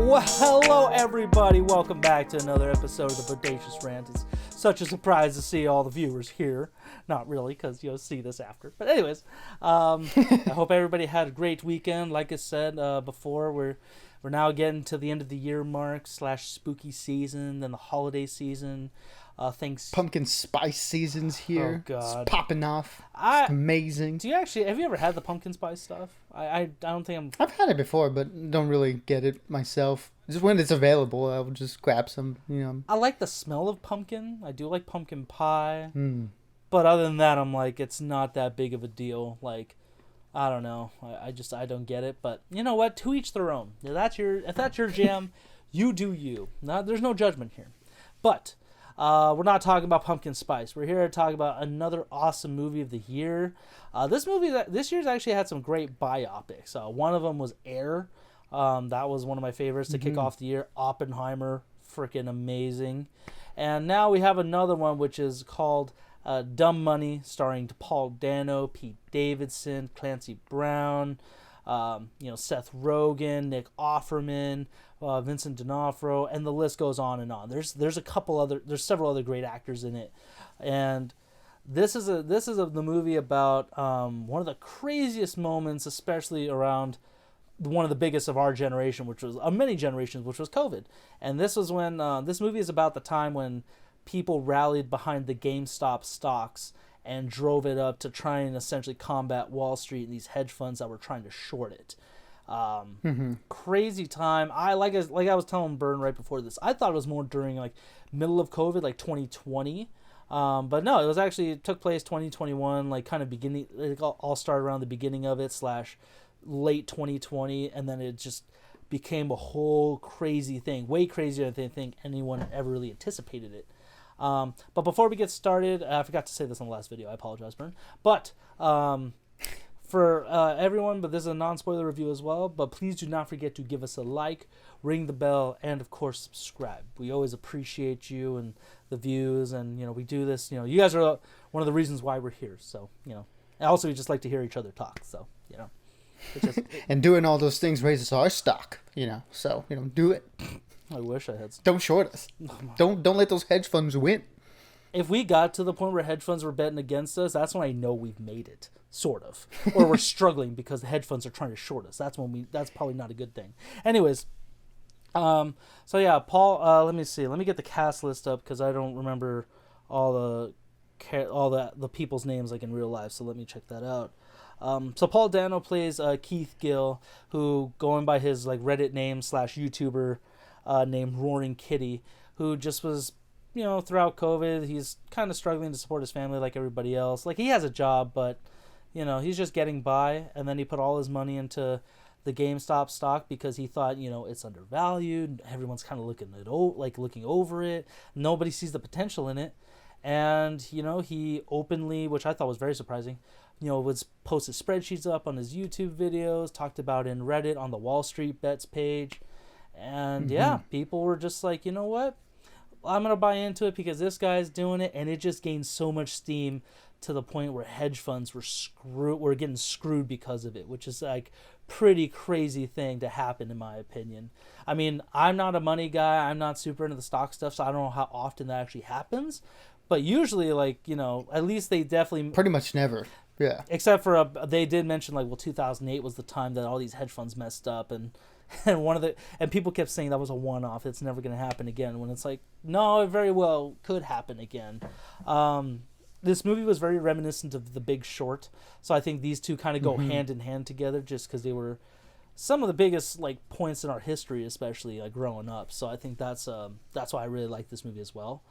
Well, hello everybody. Welcome back to another episode of the Bodacious Rant. It's such a surprise to see all the viewers here. Not really, because you'll see this after. But anyways, I hope everybody had a great weekend. Like I said before, we're now getting to the end of the year mark / spooky season, then the holiday season. Thanks. Pumpkin spice season's here. Oh God, it's popping off. It's amazing. Have you ever had the pumpkin spice stuff? I don't think I've had it before, but don't really get it myself. Just when it's available, I will just grab some. I like the smell of pumpkin. I do like pumpkin pie. But other than that, I'm like, it's not that big of a deal. Like, I don't know. I don't get it. But you know what? To each their own. If that's your jam, you do you. There's no judgment here. But we're not talking about pumpkin spice. We're here to talk about another awesome movie of the year. This year's actually had some great biopics. One of them was Air. That was one of my favorites to kick off the year. Oppenheimer, freaking amazing. And now we have another one which is called Dumb Money, starring Paul Dano, Pete Davidson, Clancy Brown, Seth Rogen, Nick Offerman, Vincent D'Onofrio, and the list goes on and on. There's several other great actors in it, and this is the movie about one of the craziest moments, especially around one of the biggest of our generation, which was many generations, which was COVID. And this was when this movie is about the time when people rallied behind the GameStop stocks and drove it up to try and essentially combat Wall Street and these hedge funds that were trying to short it. Crazy time. I was telling Byrne right before this, I thought it was more during like middle of COVID, like 2020. But no, it took place 2021, like kind of beginning. It all started around the beginning of it / late 2020, and then it just became a whole crazy thing, way crazier than I think anyone ever really anticipated it. But before we get started, I forgot to say this in the last video. I apologize, Byrne. But for everyone, but this is a non-spoiler review as well. But please do not forget to give us a like, ring the bell, and of course subscribe. We always appreciate you and the views, and we do this. You guys are one of the reasons why we're here. So and also we just like to hear each other talk. So and doing all those things raises our stock. So do it. I wish I had some. Don't short us. Don't let those hedge funds win. If we got to the point where hedge funds were betting against us, that's when I know we've made it, sort of. Or we're struggling because the hedge funds are trying to short us. That's probably not a good thing. Anyways, so yeah, Paul, let me see. Let me get the cast list up because I don't remember all the people's names like in real life, so let me check that out. So Paul Dano plays Keith Gill, who, going by his like Reddit name / YouTuber named Roaring Kitty, who just was, throughout COVID, he's kind of struggling to support his family like everybody else. Like, he has a job, but, he's just getting by. And then he put all his money into the GameStop stock because he thought, it's undervalued. Everyone's kind of looking over it. Nobody sees the potential in it. And, he openly, which I thought was very surprising, would post his spreadsheets up on his YouTube videos, talked about in Reddit on the Wall Street Bets page. And yeah, people were just like, you know what? I'm going to buy into it because this guy's doing it. And it just gained so much steam to the point where hedge funds were getting screwed because of it, which is like pretty crazy thing to happen in my opinion. I mean, I'm not a money guy. I'm not super into the stock stuff, so I don't know how often that actually happens. But usually, like, at least they definitely... Pretty much never. Yeah. Except for they did mention 2008 was the time that all these hedge funds messed up, and people kept saying that was a one-off. It's never going to happen again. When it's like, no, it very well could happen again. This movie was very reminiscent of The Big Short, so I think these two kind of go hand in hand together, just because they were some of the biggest points in our history, especially growing up. So I think that's why I really like this movie as well.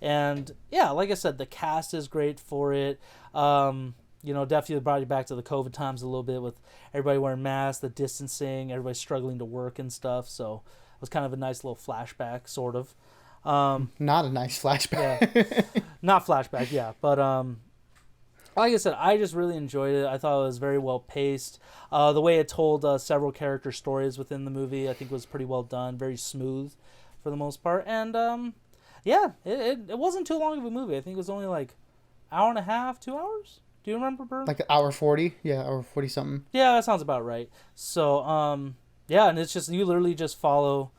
And yeah, like I said, the cast is great for it. Definitely brought you back to the COVID times a little bit with everybody wearing masks, the distancing, everybody struggling to work and stuff. So it was kind of a nice little flashback, sort of. Not a nice flashback. Yeah, not flashback, yeah. But like I said, I just really enjoyed it. I thought it was very well paced. The way it told several character stories within the movie, I think was pretty well done, very smooth for the most part. And yeah, it wasn't too long of a movie. I think it was only hour and a half, 2 hours. Do you remember, Bert? Like hour 40? Yeah, hour 40 something. Yeah, that sounds about right. So, yeah, and it's just, you literally just follow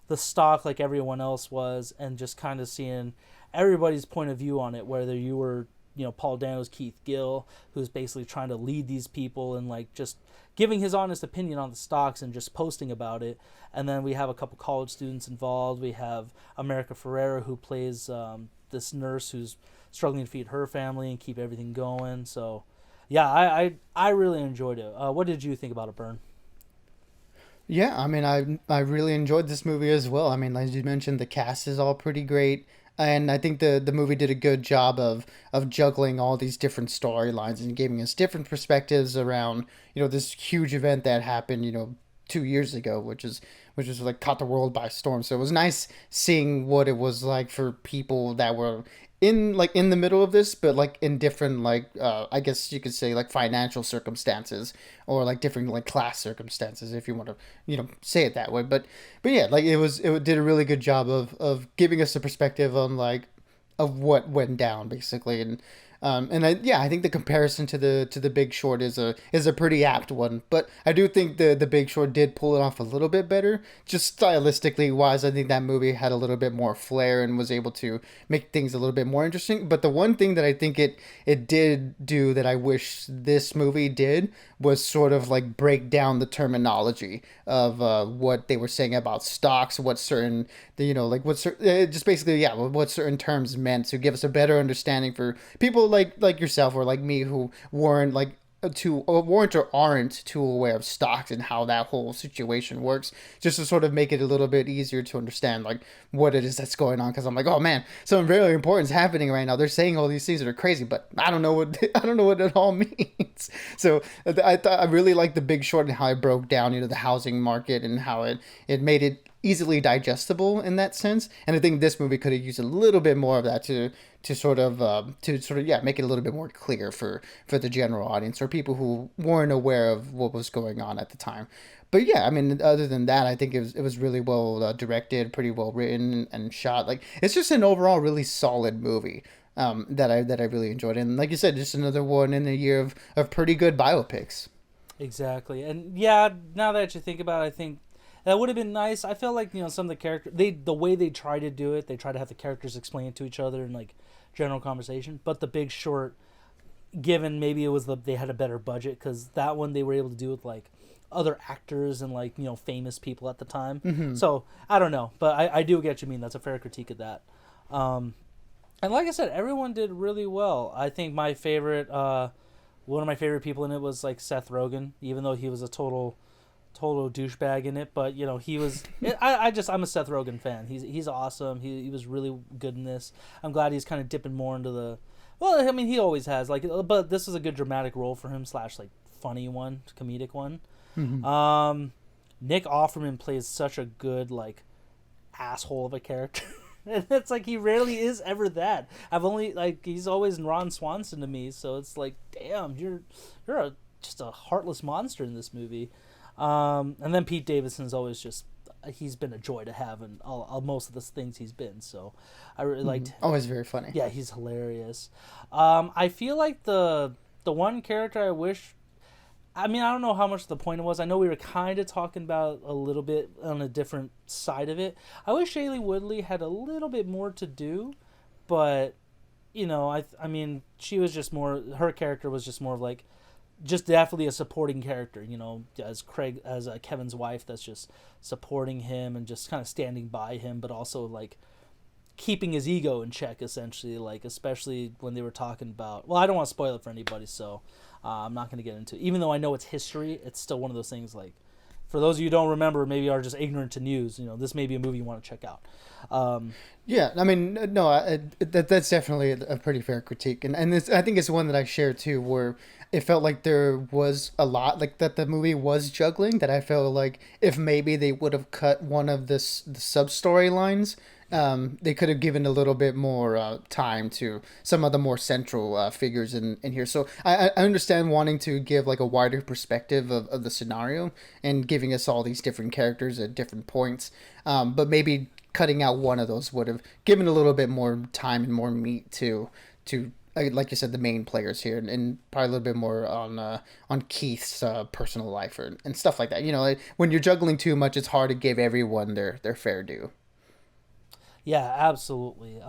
the stock like everyone else was, and just kind of seeing everybody's point of view on it, whether you were, Paul Dano's Keith Gill, who's basically trying to lead these people and like just giving his honest opinion on the stocks and just posting about it. And then we have a couple college students involved. We have America Ferrera, who plays this nurse who's struggling to feed her family and keep everything going. So yeah, I really enjoyed it. What did you think about it, Bern? Yeah, I mean, I really enjoyed this movie as well. I mean, as you mentioned, the cast is all pretty great, and I think the movie did a good job of juggling all these different storylines and giving us different perspectives around this huge event that happened 2 years ago, which is like caught the world by storm. So it was nice seeing what it was like for people that were in the middle of this, but like in different like I guess you could say like financial circumstances or like different like class circumstances if you want to say it that way. But yeah, like it did a really good job of giving us a perspective on like of what went down basically. And I think the comparison to the Big Short is a pretty apt one, but I do think the Big Short did pull it off a little bit better, just stylistically wise. I think that movie had a little bit more flair and was able to make things a little bit more interesting. But the one thing that I think it did do that I wish this movie did was sort of like break down the terminology of what they were saying about stocks, what certain just basically what certain terms meant to give us a better understanding for people like yourself or like me who weren't like weren't or aren't too aware of stocks and how that whole situation works, just to sort of make it a little bit easier to understand like what it is that's going on. Because I'm like, oh man, something very important is happening right now. They're saying all these things that are crazy, but I don't know what I don't know what it all means. So I really like The Big Short and how it broke down the housing market and how it made it easily digestible in that sense. And I think this movie could have used a little bit more of that to make it a little bit more clear for the general audience or people who weren't aware of what was going on at the time. But yeah, I mean, other than that, I think it was really well directed, pretty well written and shot. Like it's just an overall really solid movie. That I really enjoyed, and like you said, just another one in a year of pretty good biopics. Exactly. And yeah, now that you think about it, I think that would have been nice. I feel like, some of the characters, the way they try to do it, they try to have the characters explain it to each other in like general conversation. But The Big Short, given maybe it was they had a better budget, because that one they were able to do with like other actors and like, famous people at the time. Mm-hmm. So I don't know, but I do get what you mean. That's a fair critique of that. And like I said, everyone did really well. I think one of my favorite people in it was like Seth Rogen, even though he was a total douchebag in it. But he was. I'm a Seth Rogen fan. He's awesome. He was really good in this. I'm glad he's kind of dipping more into the. Well, I mean, he always has but this is a good dramatic role for him / like funny one, comedic one. Mm-hmm. Nick Offerman plays such a good like asshole of a character. And it's like he rarely is ever that. He's always Ron Swanson to me, so it's like, damn, you're just a heartless monster in this movie. And then Pete Davidson's always just he's been a joy to have in all most of the things he's been. So I really liked him. Always very funny. Yeah, he's hilarious. I feel like the one character I wish. I mean, I don't know how much the point it was. I know we were kind of talking about a little bit on a different side of it. I wish Shailene Woodley had a little bit more to do, but I mean, she was just more. Her character was just more of like, just definitely a supporting character. As Kevin's wife, that's just supporting him and just kind of standing by him, but also like keeping his ego in check, essentially. Like especially when they were talking about. Well, I don't want to spoil it for anybody, so. I'm not going to get into it. Even though I know it's history, it's still one of those things like, for those of you who don't remember, maybe are just ignorant to news, this may be a movie you want to check out. Yeah, I mean, no, that's definitely a pretty fair critique. And I think it's one that I share too, where it felt like there was a lot, like that the movie was juggling, that I felt like if maybe they would have cut one of the sub-storylines, they could have given a little bit more time to some of the more central figures in here. So I understand wanting to give like a wider perspective of the scenario and giving us all these different characters at different points. But maybe cutting out one of those would have given a little bit more time and more meat to like you said, the main players here, and probably a little bit more on Keith's personal life and stuff like that. Like, when you're juggling too much, it's hard to give everyone their fair due. Yeah, absolutely.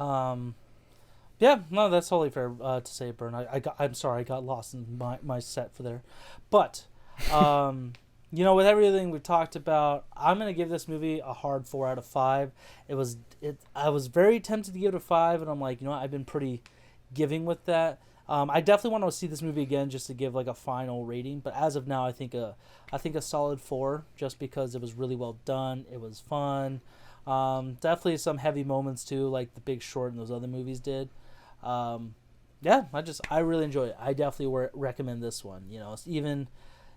Yeah, no, that's totally fair to say, Bern. I'm sorry, I got lost in my set for there, but with everything we've talked about, I'm gonna give this movie a hard 4 out of 5. I was very tempted to give it a 5, and I'm like, I've been pretty giving with that. I definitely want to see this movie again just to give like a final rating, but as of now, I think a solid 4, just because it was really well done. It was fun. Definitely some heavy moments too, like The Big Short and those other movies did. Yeah, I really enjoy it. I definitely recommend this one. Even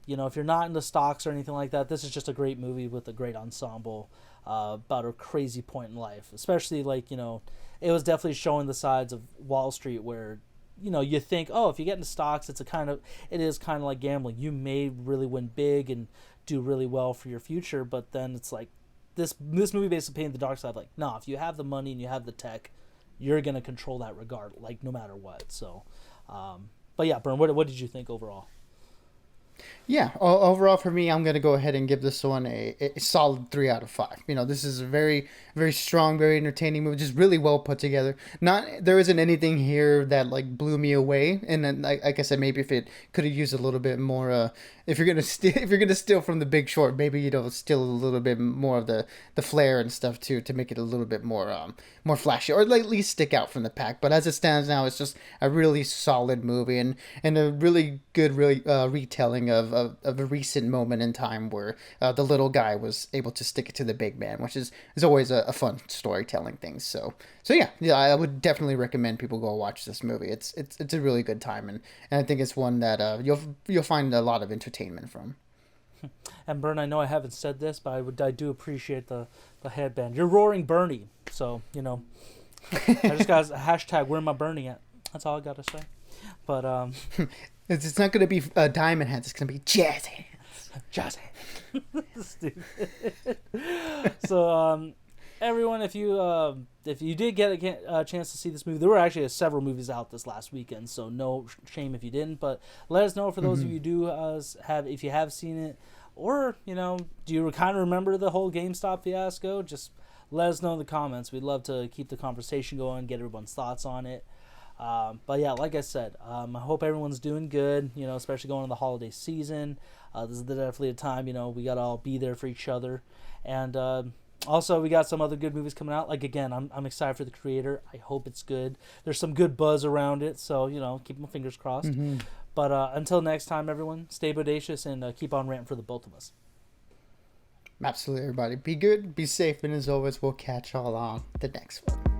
if you're not into stocks or anything like that, this is just a great movie with a great ensemble about a crazy point in life. Especially it was definitely showing the sides of Wall Street where you think, oh, if you get into stocks, it is kind of like gambling. You may really win big and do really well for your future, but then it's like this movie basically painted the dark side. Like, no, if you have the money and you have the tech, you're gonna control that regard, like no matter what. So, but yeah, Bern, what did you think overall? Yeah, overall for me, I'm gonna go ahead and give this one a solid 3 out of 5. This is a very, very strong, very entertaining movie, just really well put together. There isn't anything here that like blew me away, and then like I said, maybe if it could have used a little bit more, if you're gonna steal from The Big Short, maybe steal a little bit more of the flair and stuff too, to make it a little bit more flashy, or at least stick out from the pack. But as it stands now, it's just a really solid movie, and a really good retelling of a recent moment in time where the little guy was able to stick it to the big man, which is always a fun storytelling thing. So yeah, I would definitely recommend people go watch this movie. It's a really good time, and I think it's one that you'll find a lot of entertainment from. And Bern, I know I haven't said this, but I do appreciate the headband. You're roaring Bernie, so I just got a hashtag where my Bernie at. That's all I gotta say. But it's not gonna be diamond hands. It's gonna be jazz hands. Jazz hands. Stupid. So everyone, if you did get a chance to see this movie, there were actually several movies out this last weekend, so no shame if you didn't. But let us know for those of you who do if you have seen it, or do you kind of remember the whole GameStop fiasco? Just let us know in the comments. We'd love to keep the conversation going, get everyone's thoughts on it. But yeah, like I said, I hope everyone's doing good, especially going into the holiday season. This is definitely a time, we got to all be there for each other. And also, we got some other good movies coming out. Like, again, I'm excited for The Creator. I hope it's good. There's some good buzz around it, so, keep my fingers crossed. Mm-hmm. But until next time, everyone, stay bodacious and keep on ranting for the both of us. Absolutely, everybody. Be good, be safe, and as always, we'll catch y'all on the next one.